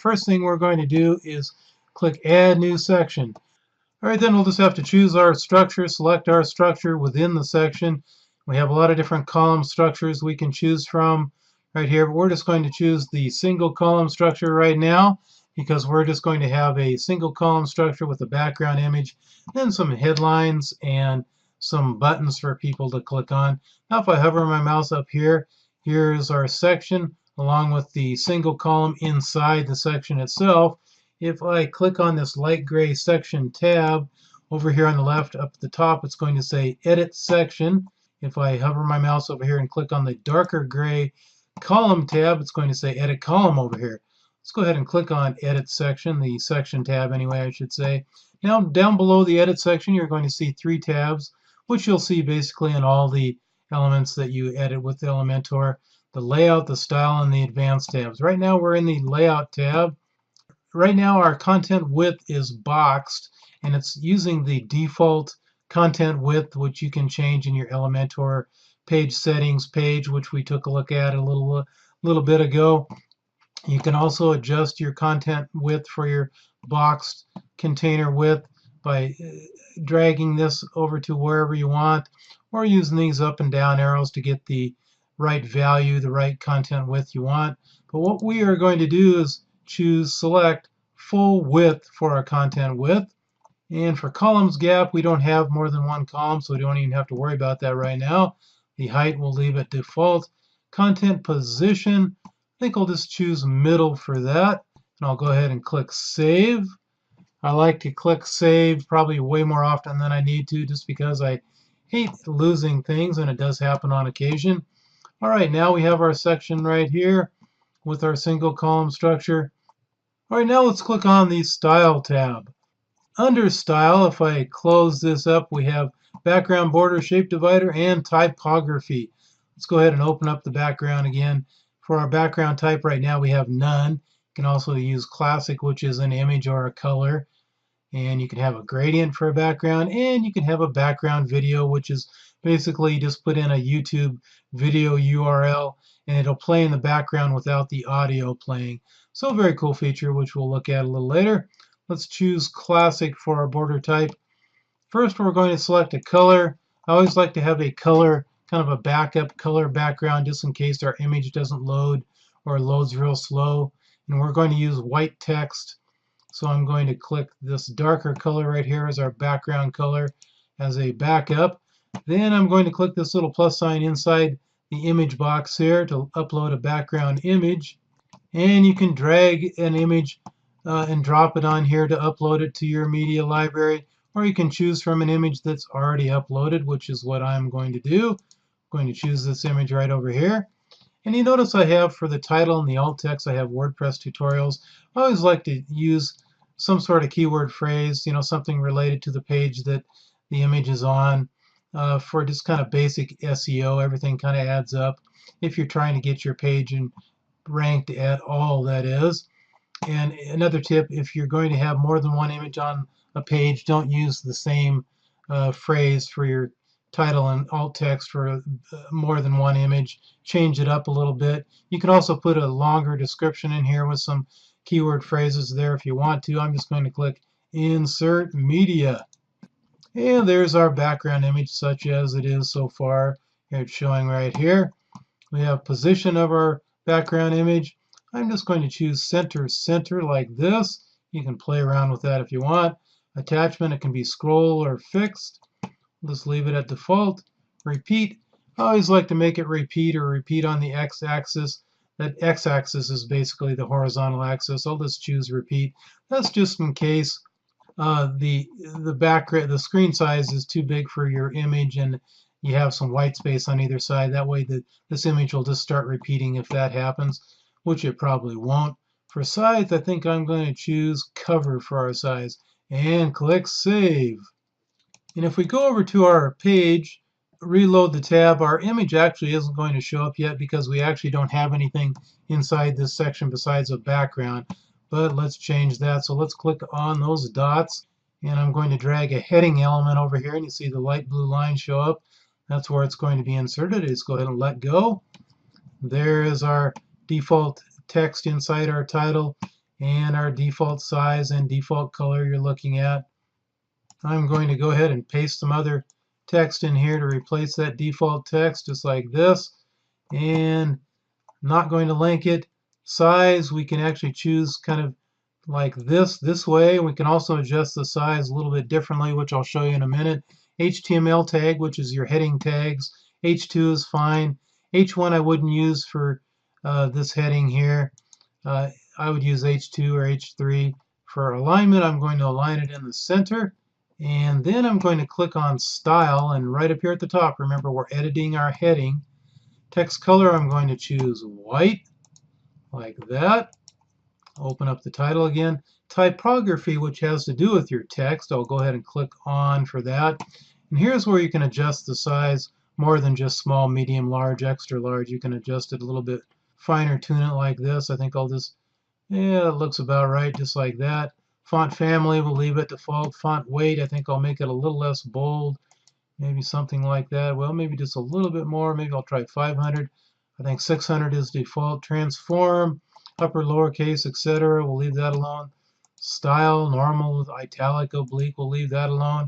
first thing we're going to do is click Add New Section. Alright, then we'll just have to choose our structure, select our structure within the section. We have a lot of different column structures we can choose from right here, but we're just going to choose the single column structure right now because we're just going to have a single column structure with a background image, then some headlines and some buttons for people to click on. Now if I hover my mouse up here, here's our section along with the single column inside the section itself. If I click on this light gray section tab over here on the left up at the top, it's going to say Edit Section. If I hover my mouse over here and click on the darker gray column tab, it's going to say Edit Column over here. Let's go ahead and click on Edit Section, the section tab anyway, I should say. Now down below the Edit section, you're going to see 3 tabs, which you'll see basically in all the elements that you edit with Elementor: the Layout, the Style, and the Advanced tabs. Right now we're in the Layout tab. Right now our content width is boxed, and it's using the default content width, which you can change in your Elementor page settings page, which we took a look at a little bit ago. You can also adjust your content width for your boxed container width by dragging this over to wherever you want, or using these up and down arrows to get the right value, the right content width you want. But what we are going to do is select full width for our content width. And for columns gap, we don't have more than 1 column, so we don't even have to worry about that right now. The height we'll leave at default. Content position, I think I'll just choose middle for that. And I'll go ahead and click Save. I like to click Save probably way more often than I need to, just because I hate losing things, and it does happen on occasion. All right, now we have our section right here with our single column structure. All right, now let's click on the Style tab. Under Style, if I close this up, we have background border, shape divider, and typography. Let's go ahead and open up the background again. For our background type right now, we have none. You can also use classic, which is an image or a color. And you can have a gradient for a background, and you can have a background video, which is basically just put in a YouTube video URL, and it'll play in the background without the audio playing. So a very cool feature, which we'll look at a little later. Let's choose classic for our border type. First, we're going to select a color. I always like to have a color, kind of a backup color background, just in case our image doesn't load or loads real slow. And we're going to use white text. So I'm going to click this darker color right here as our background color as a backup. Then I'm going to click this little plus sign inside the image box here to upload a background image. And you can drag an image and drop it on here to upload it to your media library, or you can choose from an image that's already uploaded, which is what I'm going to do. I'm going to choose this image right over here. And you notice I have, for the title and the alt text, I have WordPress tutorials. I always like to use some sort of keyword phrase, something related to the page that the image is on, for just kind of basic SEO. Everything kind of adds up if you're trying to get your page ranked at all, that is. And another tip, if you're going to have more than one image on a page, don't use the same phrase for your title and alt text for more than one image. Change it up a little bit. You can also put a longer description in here with some keyword phrases there if you want to. I'm just going to click Insert Media. And there's our background image, such as it is so far. Here it's showing right here. We have position of our background image. I'm just going to choose center like this. You can play around with that if you want. Attachment, it can be scroll or fixed. Let's leave it at default. Repeat. I always like to make it repeat or repeat on the x-axis. That x-axis is basically the horizontal axis. I'll just choose repeat. That's just in case the screen size is too big for your image and you have some white space on either side. That way this image will just start repeating if that happens, which it probably won't. For size, I think I'm going to choose cover for our size and click Save. And if we go over to our page, reload the tab, our image actually isn't going to show up yet because we actually don't have anything inside this section besides a background. But let's change that. So let's click on those dots, and I'm going to drag a heading element over here, and you see the light blue line show up. That's where it's going to be inserted. Just go ahead and let go. There is our default text inside our title and our default size and default color you're looking at. I'm going to go ahead and paste some other text in here to replace that default text, just like this, and not going to link it. Size, we can actually choose kind of like this way. We can also adjust the size a little bit differently, which I'll show you in a minute. HTML tag, which is your heading tags. H2 is fine. H1 I wouldn't use for this heading here. I would use H2 or H3. For alignment, I'm going to align it in the center. And then I'm going to click on Style, and right up here at the top, remember we're editing our heading. Text color, I'm going to choose white, like that. Open up the title again. Typography, which has to do with your text, I'll go ahead and click on for that. And here's where you can adjust the size more than just small, medium, large, extra large. You can adjust it a little bit finer, tune it like this. I think I'll just, yeah, it looks about right, just like that. Font family, we'll leave it default. Font weight, I think I'll make it a little less bold. Maybe something like that. Well, maybe just a little bit more. Maybe I'll try 500. I think 600 is default. Transform, upper, lowercase, etc. We'll leave that alone. Style, normal with italic, oblique, we'll leave that alone.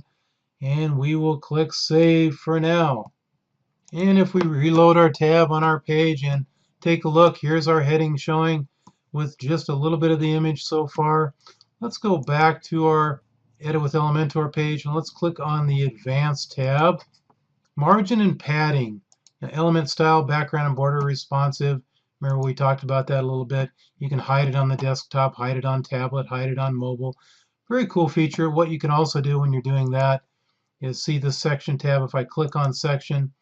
And we will click Save for now. And if we reload our tab on our page and take a look, here's our heading showing with just a little bit of the image so far. Let's go back to our Edit with Elementor page and let's click on the Advanced tab. Margin and padding. Now, element style, background and border responsive. Remember we talked about that a little bit. You can hide it on the desktop, hide it on tablet, hide it on mobile. Very cool feature. What you can also do when you're doing that is see the section tab. If I click on section,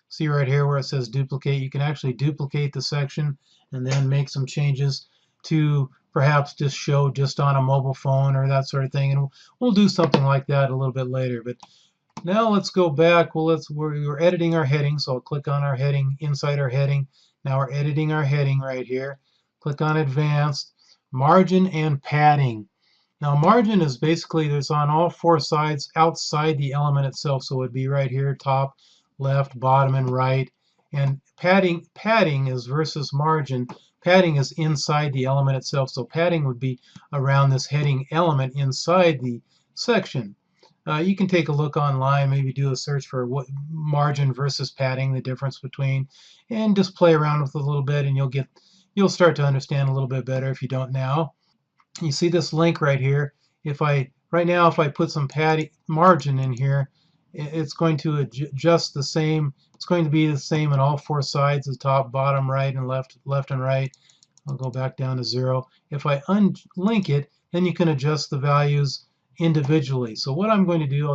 see right here where it says duplicate, you can actually duplicate the section and then make some changes to perhaps just show just on a mobile phone or that sort of thing. And we'll do something like that a little bit later. But now let's go back. Well, we're editing our heading, so I'll click on our heading inside our heading. Now we're editing our heading right here. Click on Advanced, Margin and Padding. Now margin is basically there's on all four sides outside the element itself, so it would be right here, top, left, bottom, and right. And padding is versus margin. Padding is inside the element itself, so padding would be around this heading element inside the section. You can take a look online, maybe do a search for what margin versus padding, the difference between, and just play around with it a little bit, and you'll start to understand a little bit better if you don't now. You see this link right here. Right now, if I put some padding margin in here, it's going to adjust the same. It's going to be the same on all four sides, the top, bottom, right, and left and right. I'll go back down to 0. If I unlink it, then you can adjust the values individually. So what I'm going to do,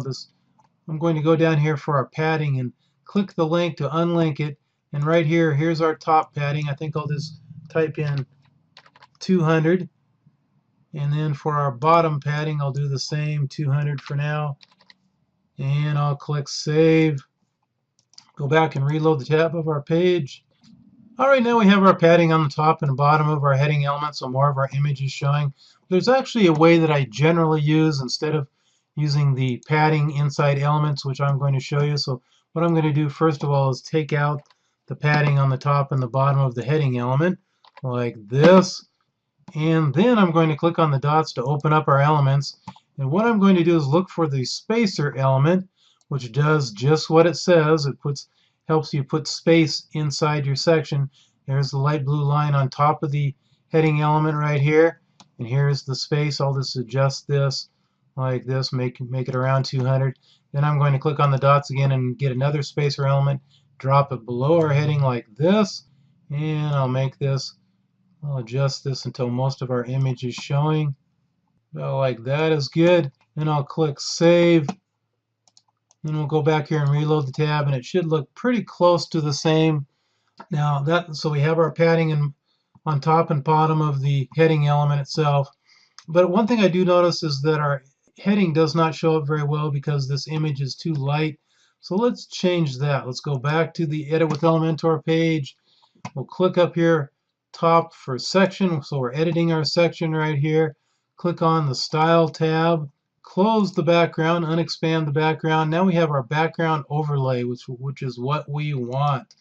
I'm going to go down here for our padding and click the link to unlink it. And right here, here's our top padding. I think I'll just type in 200. And then for our bottom padding, I'll do the same, 200 for now. And I'll click Save. Go back and reload the tab of our page. All right, now we have our padding on the top and bottom of our heading element, so more of our image is showing. There's actually a way that I generally use instead of using the padding inside elements, which I'm going to show you. So what I'm going to do first of all is take out the padding on the top and the bottom of the heading element, like this. And then I'm going to click on the dots to open up our elements. And what I'm going to do is look for the spacer element, which does just what it says. It helps you put space inside your section. There's the light blue line on top of the heading element right here. And here's the space. I'll just adjust this like this, make it around 200. Then I'm going to click on the dots again and get another spacer element, drop it below our heading like this. And I'll adjust this until most of our image is showing. About like that is good. Then I'll click Save. Then we'll go back here and reload the tab, and it should look pretty close to the same. Now so we have our padding on top and bottom of the heading element itself. But one thing I do notice is that our heading does not show up very well because this image is too light. So let's change that. Let's go back to the Edit with Elementor page. We'll click up here top for section, so we're editing our section right here. Click on the Style tab, close the background, unexpand the background. Now we have our background overlay, which is what we want.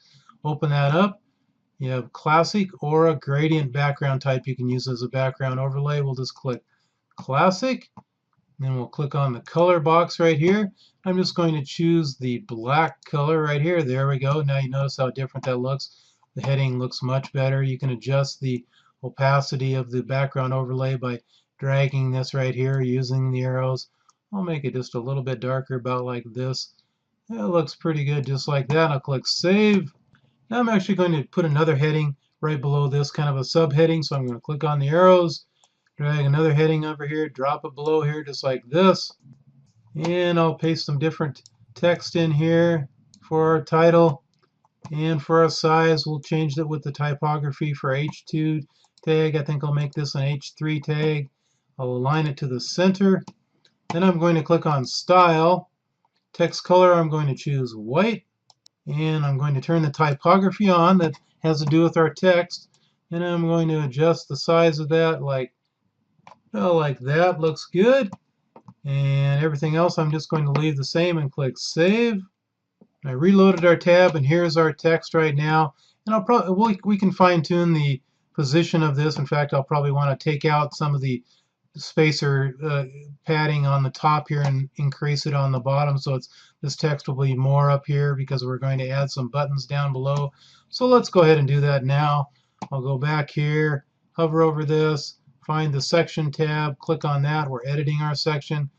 Open that up, You have classic or a gradient background type you can use as a background overlay. We'll just click classic. Then we'll click on the color box right here. I'm just going to choose the black color right here. There we go. Now you notice how different that looks. The heading looks much better. You can adjust the opacity of the background overlay by dragging this right here using the arrows. I'll make it just a little bit darker, about like this. That looks pretty good just like that. I'll click save. Now I'm actually going to put another heading right below this, kind of a subheading. So I'm going to click on the arrows, drag another heading over here, drop it below here just like this. And I'll paste some different text in here for our title. And for our size, we'll change it with the typography for H2 tag. I think I'll make this an H3 tag. I'll align it to the center. Then I'm going to click on Style. Text color, I'm going to choose white. And I'm going to turn the typography on that has to do with our text. And I'm going to adjust the size of that like that. Looks good. And everything else I'm just going to leave the same and click Save. I reloaded our tab, and here's our text right now. And I'll probably we can fine-tune the position of this. In fact, I'll probably want to take out some of the spacer padding on the top here and increase it on the bottom, so this text will be more up here because we're going to add some buttons down below. So let's go ahead and do that now. I'll go back here, hover over this, find the section tab, click on that. We're editing our section.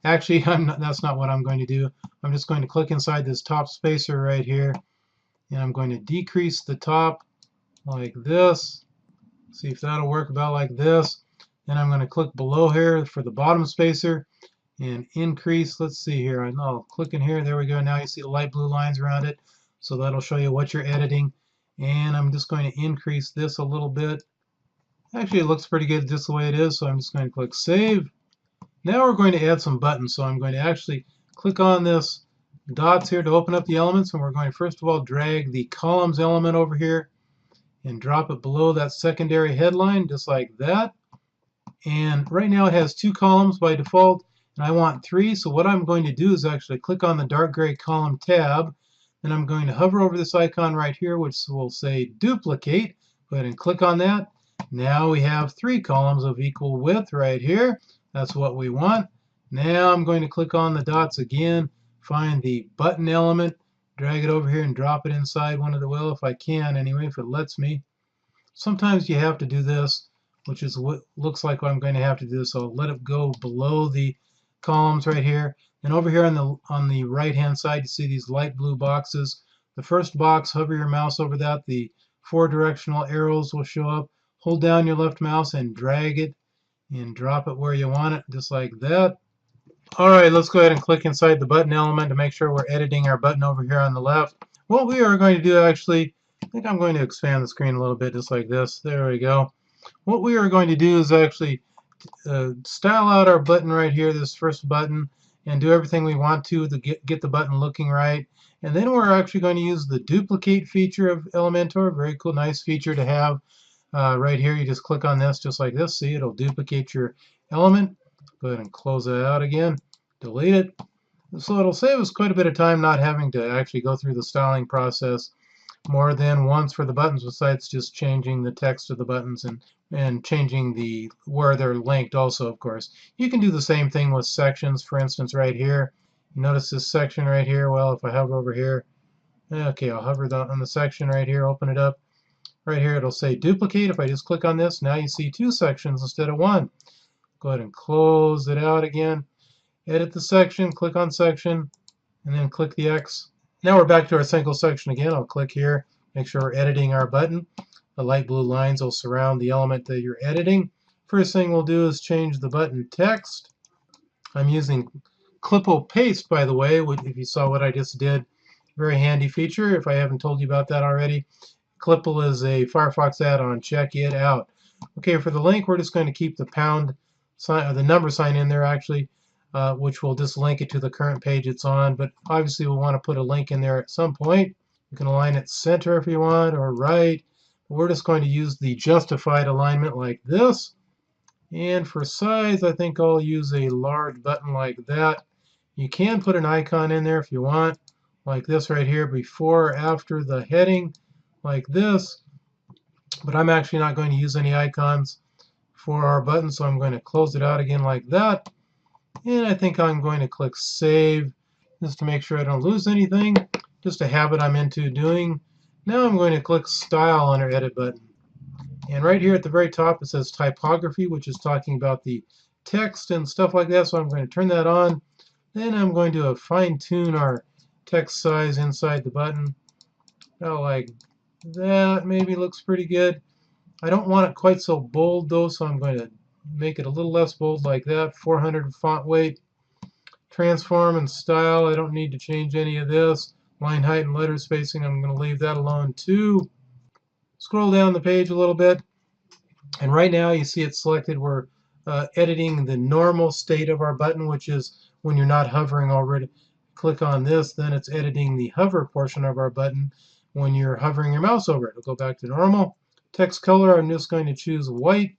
Actually, that's not what I'm going to do. I'm just going to click inside this top spacer right here, and I'm going to decrease the top like this. See if that'll work about like this. Then I'm going to click below here for the bottom spacer and increase. Let's see here. I'll click in here. There we go. Now you see the light blue lines around it. So that'll show you what you're editing. And I'm just going to increase this a little bit. Actually, it looks pretty good just the way it is. So I'm just going to click Save. Now we're going to add some buttons. So I'm going to actually click on this dots here to open up the elements. And we're going to first of all drag the columns element over here and drop it below that secondary headline just like that. And right now it has 2 columns by default, and I want 3. So what I'm going to do is actually click on the dark gray column tab, and I'm going to hover over this icon right here, which will say duplicate. Go ahead and click on that. Now we have 3 columns of equal width right here. That's what we want. Now I'm going to click on the dots again, find the button element, drag it over here and drop it inside one of the, well, if I can anyway, if it lets me. Sometimes you have to do this, which is what looks like what I'm going to have to do. So I'll let it go below the columns right here. And over here on the right hand side, you see these light blue boxes. The first box, hover your mouse over that. The 4 directional arrows will show up. Hold down your left mouse and drag it and drop it where you want it, just like that. All right, let's go ahead and click inside the button element to make sure we're editing our button over here on the left. What we are going to do actually, I think I'm going to expand the screen a little bit just like this. There we go. What we are going to do is actually style out our button right here, this first button, and do everything we want to get the button looking right. And then we're actually going to use the duplicate feature of Elementor. Very cool, nice feature to have right here. You just click on this just like this. See, it'll duplicate your element. Go ahead and close that out again. Delete it. So it'll save us quite a bit of time not having to actually go through the styling process more than once for the buttons, besides just changing the text of the buttons and changing the where they're linked also, of course. You can do the same thing with sections. For instance, right here, notice this section right here. Well, if I hover over here, okay, I'll hover on the section right here, open it up. Right here it'll say duplicate. If I just click on this, now you see 2 sections instead of 1. Go ahead and close it out again. Edit the section, click on section, and then click the X. Now we're back to our single section again. I'll click here, make sure we're editing our button. The light blue lines will surround the element that you're editing. First thing we'll do is change the button text. I'm using Clippo Paste, by the way, if you saw what I just did. Very handy feature if I haven't told you about that already. Clippo is a Firefox add-on. Check it out. Okay, for the link, we're just going to keep the pound sign, or the number sign in there actually, which will just link it to the current page it's on. But obviously we'll want to put a link in there at some point. You can align it center if you want, or right. We're just going to use the justified alignment like this. And for size, I think I'll use a large button like that. You can put an icon in there if you want, like this right here, before or after the heading, like this. but I'm actually not going to use any icons for our button, so I'm going to close it out again like that. And I think I'm going to click Save just to make sure I don't lose anything. Just a habit I'm into doing. Now I'm going to click Style on our Edit button. And right here at the very top it says Typography, which is talking about the text and stuff like that. So I'm going to turn that on. Then I'm going to fine-tune our text size inside the button. About like that. Maybe looks pretty good. I don't want it quite so bold though, so I'm going to make it a little less bold like that. 400 font weight. Transform and style, I don't need to change any of this. Line height and letter spacing, I'm going to leave that alone too. Scroll down the page a little bit, and right now you see it selected. We're editing the normal state of our button, which is when you're not hovering already. Click on this, then it's editing the hover portion of our button when you're hovering your mouse over it. It'll go back to normal. Text color, I'm just going to choose white.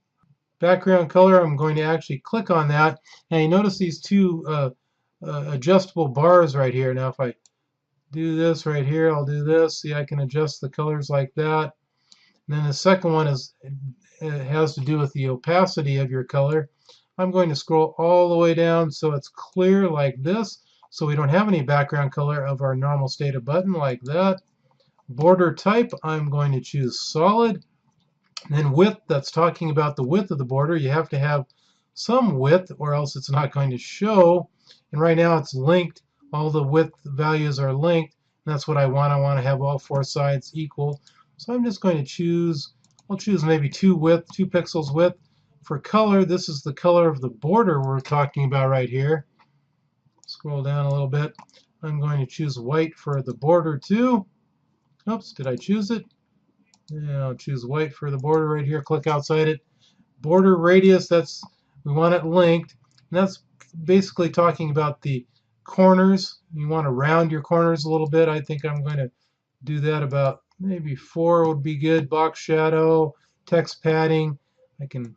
Background color, I'm going to actually click on that. And you notice these two adjustable bars right here. Now if I do this right here, I'll do this. See, I can adjust the colors like that. And then the second one is it has to do with the opacity of your color. I'm going to scroll all the way down so it's clear like this, so we don't have any background color of our normal state of button like that. Border type, I'm going to choose solid. And then width, that's talking about the width of the border. You have to have some width or else it's not going to show. And right now it's linked. All the width values are linked. And that's what I want. I want to have all four sides equal. So I'm just going to choose, I'll choose maybe 2 pixels width. For color, this is the color of the border we're talking about right here. Scroll down a little bit. I'm going to choose white for the border too. Oops, did I choose it? Yeah, I'll choose white for the border right here. Click outside it. Border radius, that's, we want it linked. And that's basically talking about the corners. You want to round your corners a little bit. I think I'm going to do that about maybe 4 would be good. Box shadow, text padding. We can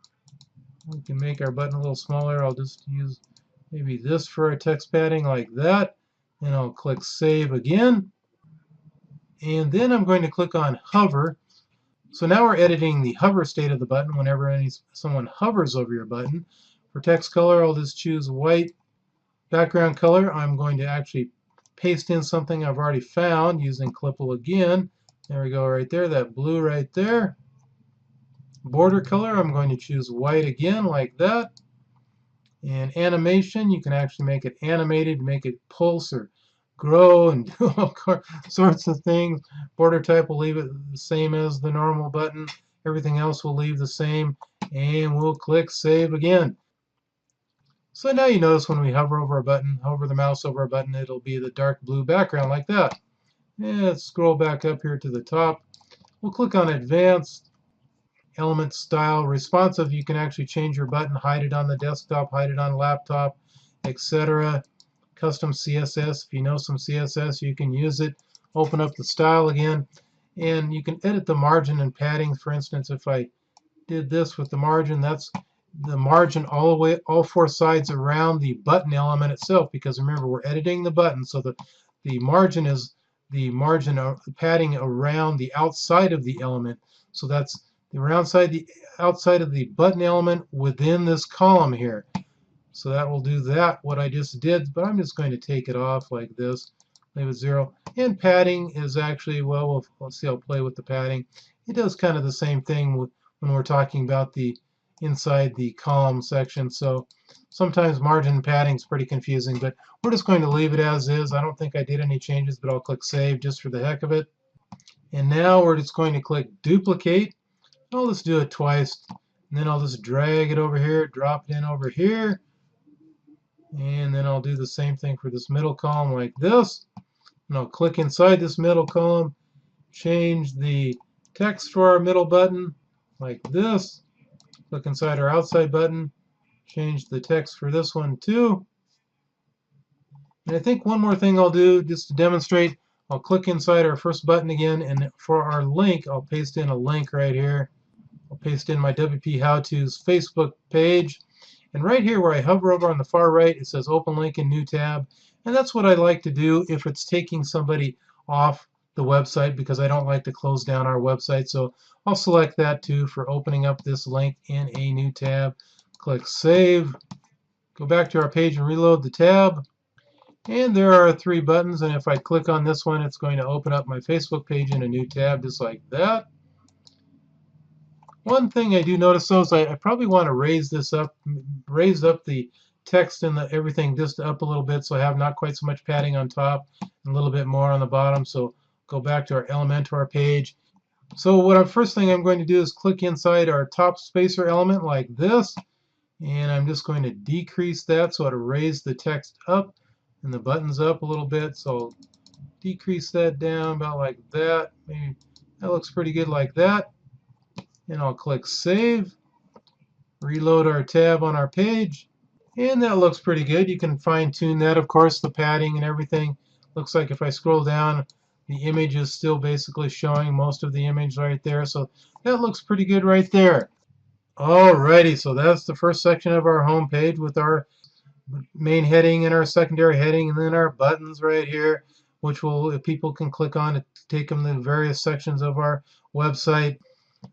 make our button a little smaller. I'll just use maybe this for our text padding like that. And I'll click Save again. And then I'm going to click on Hover. So now we're editing the hover state of the button whenever someone hovers over your button. For text color, I'll just choose white. Background color, I'm going to actually paste in something I've already found using Clipple again. There we go right there, that blue right there. Border color, I'm going to choose white again like that. And animation, you can actually make it animated, make it pulse or grow and do all sorts of things. Border type, will leave it the same as the normal button. Everything else will leave the same. And we'll click Save again. So now you notice when we hover over a button, hover the mouse over a button, it'll be the dark blue background like that. And let's scroll back up here to the top. We'll click on Advanced. Element style, responsive, you can actually change your button, hide it on the desktop, hide it on laptop, etc. Custom CSS, if you know some CSS, you can use it. Open up the style again, and you can edit the margin and padding. For instance, if I did this with the margin, that's the margin all the way, all 4 sides around the button element itself, because remember, we're editing the button, so the margin is the margin of the padding around the outside of the element. So that's the outside of the button element within this column here. So that will do that, what I just did, but I'm just going to take it off like this, leave it 0. And padding is actually, well, let's see, I'll play with the padding. It does kind of the same thing when we're talking about the inside the column section. So sometimes margin padding is pretty confusing, but we're just going to leave it as is. I don't think I did any changes, but I'll click Save just for the heck of it. And now we're just going to click Duplicate. I'll just do it twice, and then I'll just drag it over here, drop it in over here, and then I'll do the same thing for this middle column like this. And I'll click inside this middle column, change the text for our middle button like this, click inside our outside button, change the text for this one too. And I think one more thing I'll do just to demonstrate, I'll click inside our first button again, and for our link, I'll paste in a link right here. I'll paste in my WP How To's Facebook page. And right here where I hover over on the far right, it says Open Link in New Tab. And that's what I like to do if it's taking somebody off the website because I don't like to close down our website. So I'll select that too for opening up this link in a new tab. Click Save. Go back to our page and reload the tab. And there are 3 buttons, and if I click on this one, it's going to open up my Facebook page in a new tab just like that. One thing I do notice though is I probably want to raise up the text and everything just up a little bit so I have not quite so much padding on top and a little bit more on the bottom. So go back to our Elementor page. So first thing I'm going to do is click inside our top spacer element like this, and I'm just going to decrease that so it'll raise the text up and the buttons up a little bit. So I'll decrease that down about like that. Maybe that looks pretty good like that. And I'll click Save, reload our tab on our page, and that looks pretty good. You can fine tune that, of course, the padding and everything. Looks like if I scroll down, the image is still basically showing most of the image right there. So that looks pretty good right there. Alrighty, so that's the first section of our home page with our main heading and our secondary heading, and then our buttons right here, which people can click on to take them to the various sections of our website.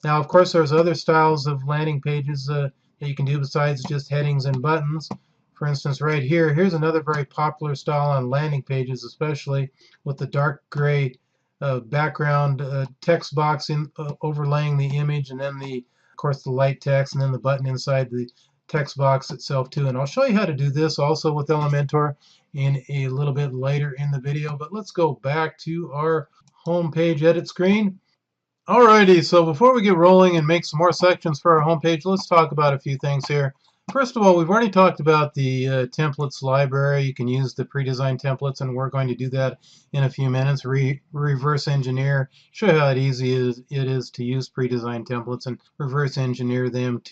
Now, of course, there's other styles of landing pages that you can do besides just headings and buttons. For instance, right here, here's another very popular style on landing pages, especially with the dark gray background text box overlaying the image, and then of course, the light text, and then the button inside the text box itself too. And I'll show you how to do this also with Elementor in a little bit later in the video. But let's go back to our home page edit screen. Alrighty, so before we get rolling and make some more sections for our homepage, let's talk about a few things here. First of all, we've already talked about the templates library. You can use the pre-designed templates, and we're going to do that in a few minutes. Reverse engineer, show you how easy it is to use pre-designed templates and reverse engineer them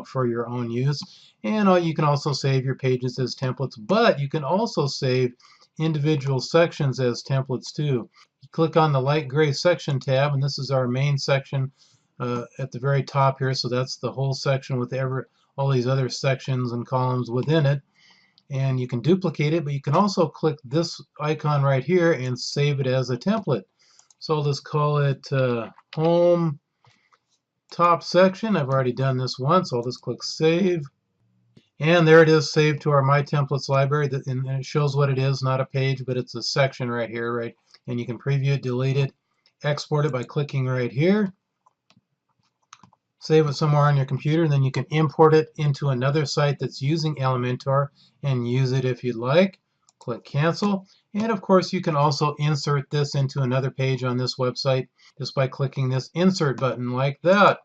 for your own use. And you can also save your pages as templates, but you can also save individual sections as templates too. Click on the light gray section tab, and this is our main section at the very top here. So that's the whole section with all these other sections and columns within it. And you can duplicate it, but you can also click this icon right here and save it as a template. So I'll just call it home top section. I've already done this once, so I'll just click save. And there it is, saved to our My Templates library, and it shows what it is, not a page, but it's a section right here, right? And you can preview it, delete it, export it by clicking right here. Save it somewhere on your computer, and then you can import it into another site that's using Elementor and use it if you'd like. Click Cancel. And of course, you can also insert this into another page on this website just by clicking this Insert button like that.